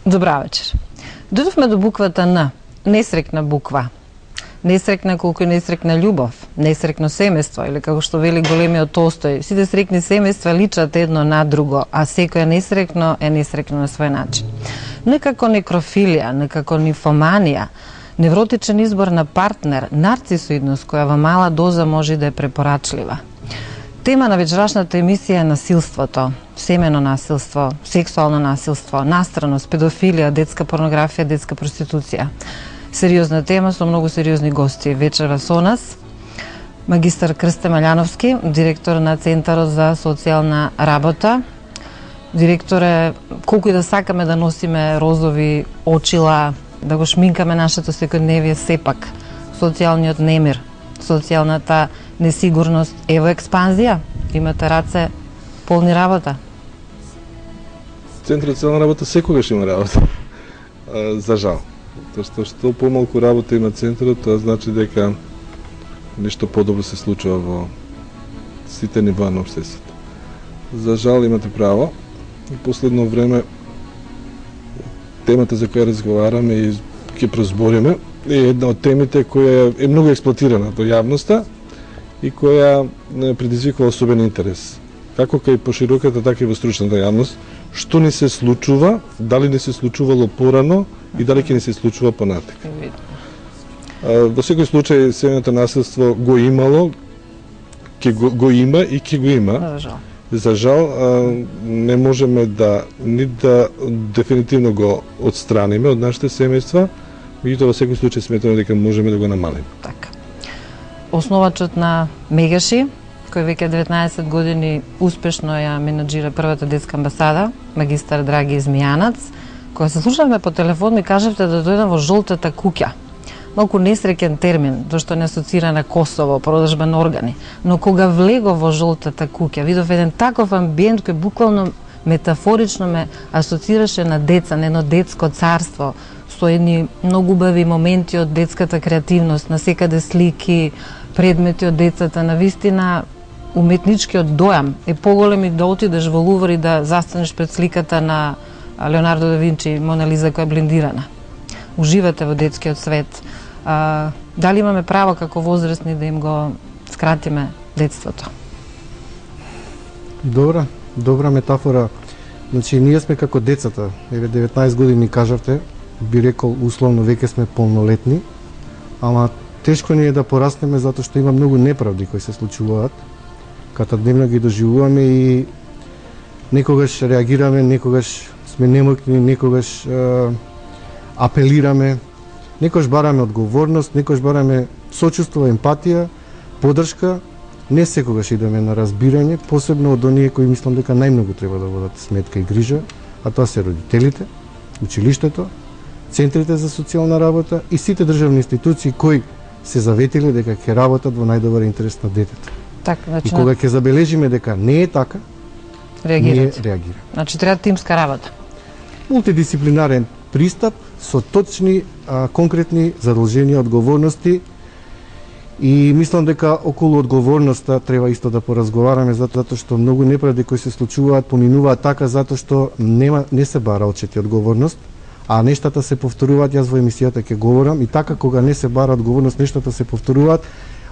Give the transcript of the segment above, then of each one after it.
Добра вечер. Дојдовме до буквата Н. Несрекна буква. Несрекна колку и несрекна љубов, несрекно семејство, или како што вели големиот Толстој, сите срекни семејства личат едно на друго, а секој несрекно е несрекно на свој начин. Некако некрофилија, некако нимфоманија, невротичен избор на партнер, нарцисоидност која во мала доза може да е препорачлива. Тема на вечерашната емисија е насилството, семено насилство, сексуално насилство, настраност, педофилија, детска порнографија, детска проституција. Сериозна тема со многу сериозни гости. Вечера со нас магистар Крсте Маљановски, директор на Центарот за социјална работа. Директор е, колку и да сакаме да носиме розови очила, да го шминкаме нашето секојдневие, сепак социјалниот немир, социјалната несигурност е во експанзија. Имате раце полни работа. Центарот за социјална работа секогаш има работа. За жал. Тоа што помалку работа има центарот, тоа значи дека нешто подобро се случува во сите нива на општеството. За жал имате право. В последно време темата за која разговараме и ќе прозбориме е една од темите која е многу експлоатирана во јавноста и која предизвикува особен интерес. Како кај пошироката, така и во стручната јавност, што ни се случува, дали не се случувало порано и дали ќе ни се случува понатака. Во секој случај семејното насилство го имало, го има и ќе го има. За жал, не можеме да дефинитивно го отстраниме од нашите семејства, меѓутоа во секој случај сметаме дека можеме да го намалиме. Така. Основачот на Мегаши, кој веќе 19 години успешно ја менаџира првата детска амбасада, магистар Драги Змијанац, кога се слушавме по телефон ми кажавте да дојдам во жолтата куќа. Малку несреќен термин, зашто не асоцира на Косово, продажба на органи. Но кога влегов во жолтата куќа, видов еден таков амбиент кој буквално метафорично ме асоцираше на деца, на едно детско царство, со едни многу убави моменти од детската креативност, на секаде слики, предмети од децата, на вистина уметничкиот дојам е поголем и да отидеш во Лувр и да застанеш пред сликата на Леонардо да Винчи, Мона Лиза која е блендирана. Уживате во детскиот свет. Дали имаме право како возрастни да им го скратиме детството? Добра метафора. Значи, ние сме како децата. Еве 19 години кажавте, би рекол условно веќе сме полнолетни, ама тешко ни е да пораснеме затоа што има многу неправди кои се случуваат. Катадневно ги доживуваме и некогаш реагираме, некогаш сме немокни, некогаш апелираме, некогаш бараме одговорност, некогаш бараме сочувство, емпатија, поддршка. Не секогаш идеме на разбирање, посебно од оние кои мислам дека најмногу треба да водат сметка и грижа, а тоа се родителите, училиштето, центрите за социјална работа и сите државни институции кои се заветиле дека ќе работат во најдобар интерес на детето. Так, значи, и кога ќе забележиме дека не е така, ние реагираме. Значи треба тимска работа. Мултидисциплинарен пристап со точни, конкретни задолженија, одговорности и мислам дека околу одговорноста треба исто да поразговараме затоа што многу неправди кои се случуваат поминуваат така затоа што не се бара отчети одговорност, а нештата се повторуваат. Јас во емисијата ќе говорам и така кога не се бара одговорност, нештата се повторуваат,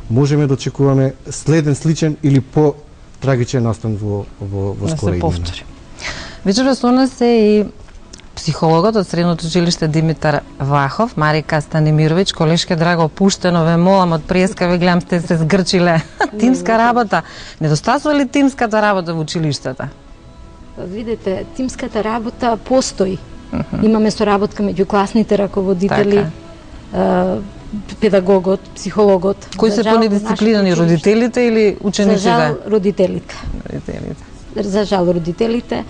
можеме да очекуваме следен сличен или по-трагичен настан во скора иднина. Вечера со нас е и психологот од Средното училиште Димитар Влахов, Марика Станимировиќ. Колешке драго, пуштено ве молам, од преска ве гледам сте се згрчиле. Тимска работа. Недостасува ли тимската работа во училиштата? Видете, тимската работа постои. Имаме соработка меѓу класните раководители, педагогот, психологот. Кои се понедисциплинирани, родителите или учениците? За жал, родителите. За жал, родителите.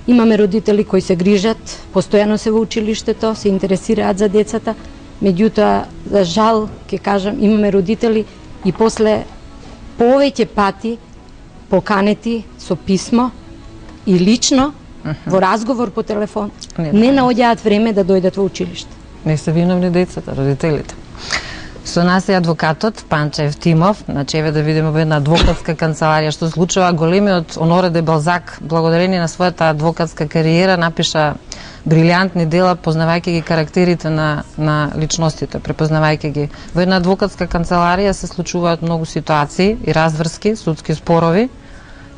Имаме родители кои се грижат, постојано се во училиштето, се интересираат за децата, меѓутоа, за жал, ќе кажам, имаме родители и после повеќе пати поканети со писмо и лично во разговор по телефон, не наоѓаат време да дојдат во училиште. Не се виновни децата, родителите. Со нас е адвокатот Панче Евтимов, значи еве да видиме во една адвокатска канцеларија што случува. Големиот Оноре де Балзак, благодарение на својата адвокатска кариера, напиша брилјантни дела, познавајќи ги карактерите на личностите, препознавајќи ги. Во една адвокатска канцеларија се случуваат многу ситуации и разврски, судски спорови.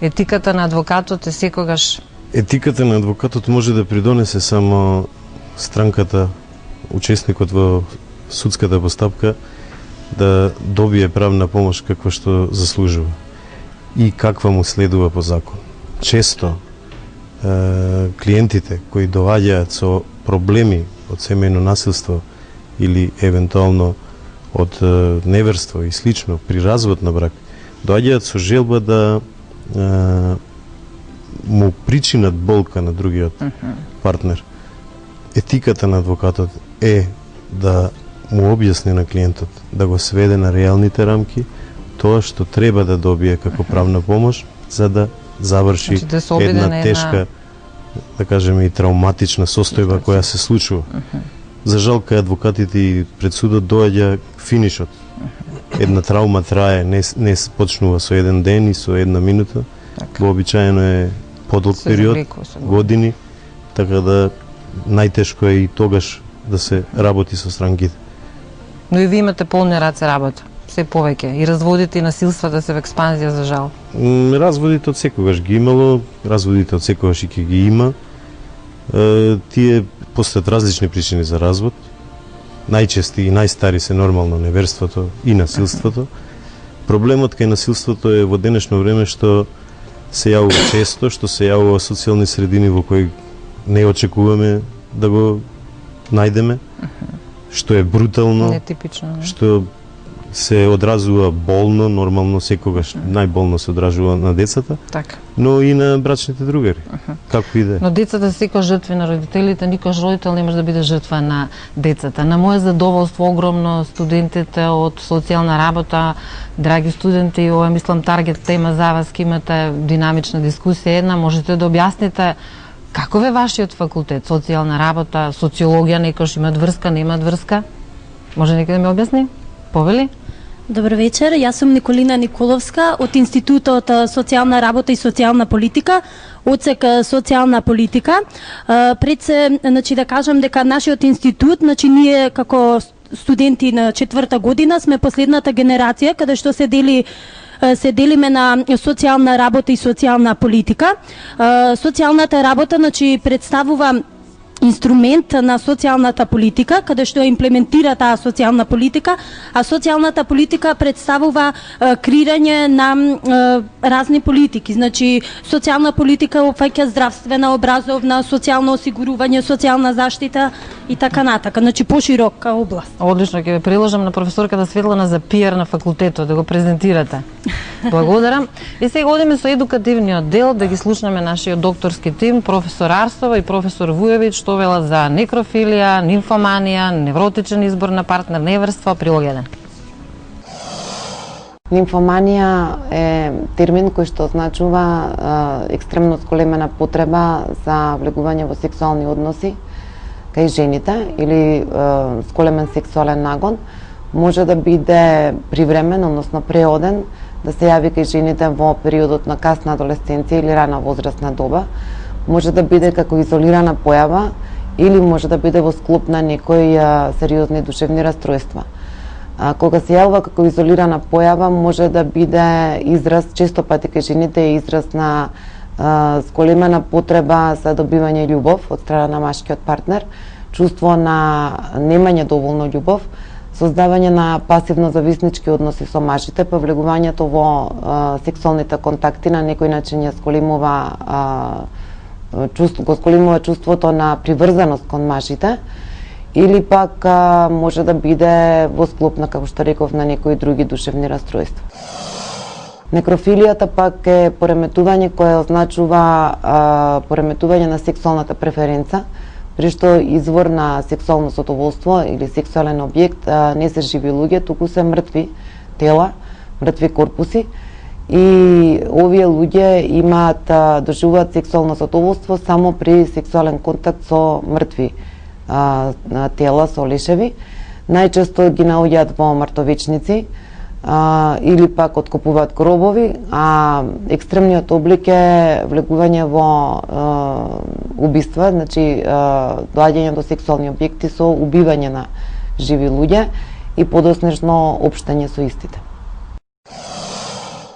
Етиката на адвокатот е секогаш... Етиката на адвокатот може да придонесе само странката, учесникот во судската постапка, да добие правна помош каква што заслужува и каква му следува по закон. Често клиентите кои доаѓаат со проблеми од семејно насилство или евентуално од неверство и слично при развод на брак, доаѓаат со желба да му причинат болка на другиот партнер. Етиката на адвокатот е да му објасни на клиентот, да го сведе на реалните рамки, тоа што треба да добие како правна помош, за да заврши една тешка, да кажеме, и травматична состојба која се случува. За жал, кај адвокатите и пред судот доаѓа финишот. Една травма трае, не почнува со еден ден и со една минута, вообичаено е подолг период, години, така да најтешко е и тогаш да се работи со странките. Но и ви имате полни раце работа, се повеќе. И разводите и насилствата се во експанзија, за жал. Разводите од секогаш ги имало, разводите од секогаш и ќе ги има. Тие постојат различни причини за развод. Најчести и најстари се нормално неверството и насилството. Проблемот кај насилството е во денешно време што се јавува често, што се јавува социјални средини во кои не очекуваме да го најдеме, што е брутално, нетипично, што се одразува болно, нормално секогаш најболно се одражува на децата, така, но и на брачните другари. Како и да е. Но децата се секогаш жртви на родителите, никош родител не може да биде жртва на децата. На моје задоволство огромно студентите од социјална работа, драги студенти, ова мислам таргет тема за вас, ке имате динамична дискусија една, можете да објасните каков е вашиот факултет? Социјална работа, социологија, некош имат врска, немаат врска? Може некој да ми објасни? Повели? Добар вечер, јас сум Николина Николовска од Институтот социјална работа и социјална политика, одсек социјална политика. Пред се, значи да кажам дека нашиот институт, значи ние како студенти на 4-та година сме последната генерација каде што се делиме на социјална работа и социјална политика. Социјалната работа, значи, представува инструмент на социјалната политика, каде што имплементира таа социјална политика, а социјалната политика представува креирање на разни политики. Значи, социјална политика опфаќа здравствена, образовна, социјално осигурување, социјална заштита и така натака. Значи, поширока област. Одлично, ќе ве приложам на професорката Светлана за пиар на факултетот, да го презентирате. Благодарам. И сега одиме со едукативниот дел, да ги слушнеме нашиот докторски тим, професор Арсова и професор Вујовиќ, што велат за некрофилија, нимфоманија, невротичен избор на партнер, неверство, прилог 1. Нимфоманија е термин кој што означува екстремно зголемена потреба за влегување во сексуални односи кај жените или зголемен сексуален нагон. Може да биде привремен, односно преоден, да се јави кај жените во периодот на касна адолесценција или рана возрастна доба. Може да биде како изолирана појава или може да биде во склоп на некои сериозни душевни расстройства. Кога се јавува како изолирана појава, може да биде израз, често пати кај жените е израз на зголемена потреба за добивање љубов од страна на машкиот партнер, чувство на немање доволно љубов, создавање на пасивно зависнички односи со мажите, повлегувањето во сексуалните контакти на некој начин ја го зголемува чувството на приврзаност кон мажите, или пак може да биде во склоп на, како што реков, на некои други душевни расстройства. Некрофилијата пак е пореметување кое означува пореметување на сексуалната преференца, при што извор на сексуално задоволство или сексуален објект не се живи луѓе, туку се мртви тела, мртви корпуси, и овие луѓе доживуваат сексуално задоволство само при сексуален контакт со мртви тела, со лешеви. најчесто ги наоѓаат во мртовечници или пак откопуваат гробови, а екстремниот облик е влегување во убиства, значи доаѓање до сексуални објекти со убивање на живи луѓе и подоснежно општање со истите.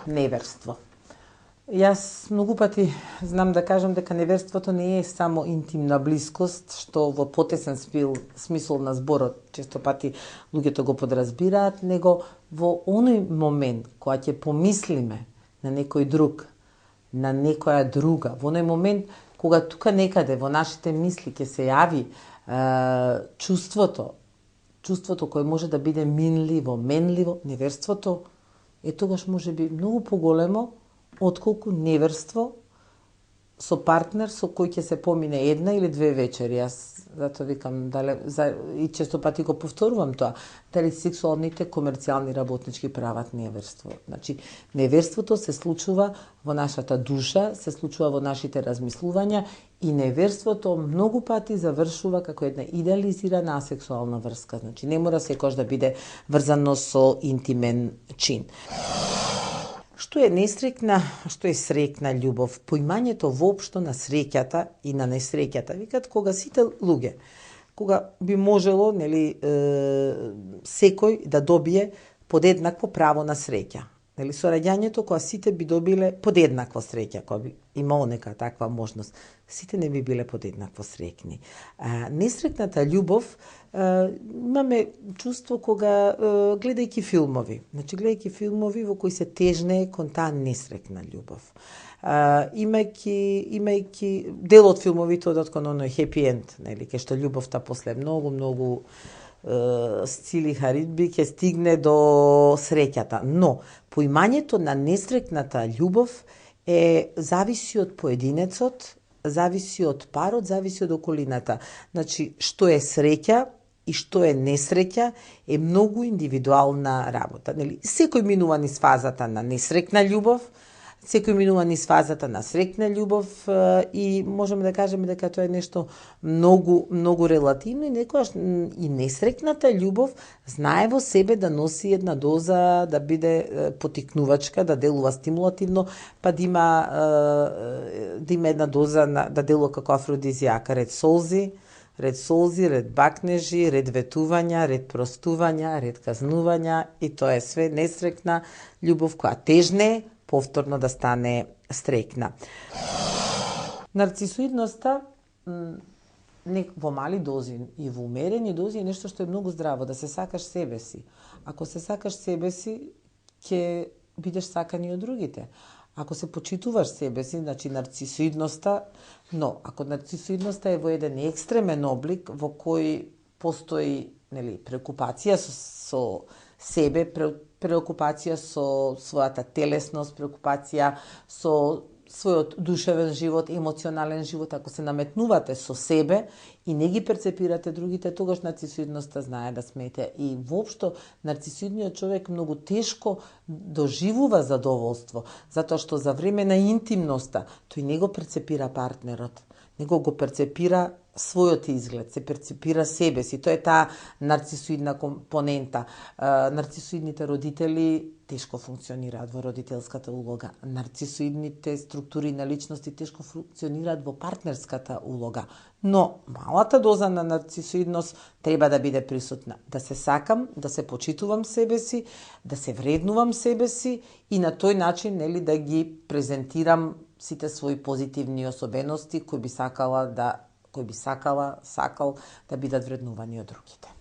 Неверство. Јас многу пати знам да кажам дека неверството не е само интимна блискост, што во потесен смисол на зборот често пати луѓето го подразбираат, него во оној момент кога ќе помислиме на некој друг, на некоја друга, во оној момент кога тука некаде во нашите мисли ќе се јави чувството кое може да биде минливо, менливо, неверството е тогаш може би многу поголемо отколку неверство со партнер со кој ќе се помине една или две вечери. Јас затоа викам и често пати го повторувам тоа, дали сексуалните комерцијални работнички прават неверство. Значи, неверството се случува во нашата душа, се случува во нашите размислувања и неверството многу пати завршува како една идеализирана асексуална врска. Значи, не мора секогаш да биде врзано со интимен чин. Што е несрекна, што е срекна љубов? Поимањето воопшто на среќата и на несреќата. Викат кога сите луѓе, кога би можело, нели, секој да добие подеднакво право на среќа. Нели, со раѓањето кога сите би добиле подеднакво среќа, кога би имало нека таква можност, сите не би биле подеднакво срекни. Несрекната љубов имаме чувство кога гледајќи филмови. Значи гледајќи филмови во кои се тежне кон таа несрекна ljubов. Имајќи дел од филмовите одат кон оној happy end, нели, кај што љубовта после многу сцили харидби ќе стигне до среќата. Но поимањето на несрекната љубов зависи од поединецот, зависи од парот, зависи од околината. Значи, што е среќа и што е несреќа е многу индивидуална работа. Нели? Секој минува низ фазата на несрекна љубов, секој минува низ фазата на срекна љубов и можеме да кажеме дека тоа е нешто многу релативно и некогаш и несрекната љубов знае во себе да носи една доза, да биде потикнувачка, да делува стимулативно, па да има една доза да делува како афродизијака, ред солзи, ред бакнежи, ред ветувања, ред простувања, ред казнувања и тоа е све несрекна љубов која тежне повторно да стане стрекна. Нарцисоидноста во мали дози и во умерени дози е нешто што е многу здраво, да се сакаш себе си. Ако се сакаш себе си, ќе бидеш сакан и од другите. Ако се почитуваш себе си, значи нарцисоидноста, но ако нарцисоидноста е во еден екстремен облик во кој постои, нели, преокупација со себе, преокупација со својата телесност, преокупација со својот душевен живот, емоционален живот, ако се наметнувате со себе и не ги перцепирате другите, тогаш нарцисоидноста знае да смете. И воопшто нарцисоидниот човек многу тешко доживува задоволство, затоа што за време на интимноста тој не го перцепира партнерот, него го перцепира својот изглед, се перцепира себе си. Тоа е таа нарцисоидна компонента. Нарцисоидните родители тешко функционираат во родителската улога. Нарцисоидните структури на личности тешко функционираат во партнерската улога. Но малата доза на нарцисоидност треба да биде присутна. Да се сакам, да се почитувам себе си, да се вреднувам себе си и на тој начин, нели, да ги презентирам сите своји позитивни особености кои би сакал да бидат вреднувани од другите.